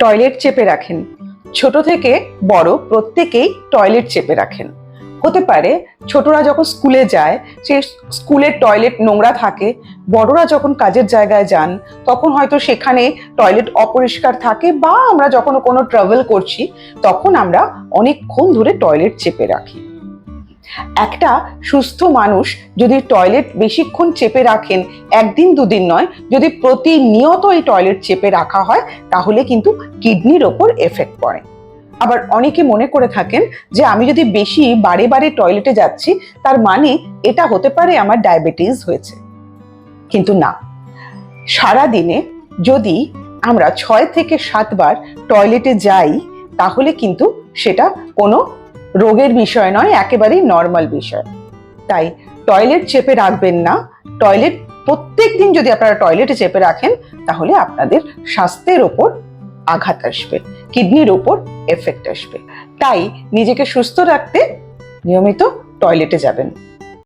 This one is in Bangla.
টয়লেট চেপে রাখেন। ছোট থেকে বড় প্রত্যেকেই টয়লেট চেপে রাখেন। হতে পারে ছোটরা যখন স্কুলে যায় সেই স্কুলের টয়লেট নোংরা থাকে, বড়রা যখন কাজের জায়গায় যান তখন হয়তো সেখানে টয়লেট অপরিষ্কার থাকে, বা আমরা যখন কোনো ট্রাভেল করছি তখন আমরা অনেকক্ষণ ধরে টয়লেট চেপে রাখি। একটা সুস্থ মানুষ যদি টয়লেট বেশিক্ষণ চেপে রাখেন, একদিন দুদিন নয়, যদি প্রতিনিয়ত এই টয়লেট চেপে রাখা হয় তাহলে কিন্তু কিডনির ওপর এফেক্ট পড়ে। আবার অনেকে মনে করে থাকেন যে আমি যদি বেশি বারে বারে টয়লেটে যাচ্ছি তার মানে এটা হতে পারে আমার ডায়াবেটিস হয়েছে। কিন্তু না, সারা দিনে যদি আমরা 6 থেকে 7 বার টয়লেটে যাই তাহলে কিন্তু সেটা কোনো রোগের বিষয় নয়, একেবারেই নর্মাল বিষয়। তাই টয়লেট চেপে রাখবেন না। টয়লেট প্রত্যেক দিন যদি আপনারা টয়লেটে চেপে রাখেন তাহলে আপনাদের স্বাস্থ্যের ওপর আঘাত আসবে, কিডনির ওপর এফেক্ট আসবে। তাই নিজেকে সুস্থ রাখতে নিয়মিত টয়লেটে যাবেন।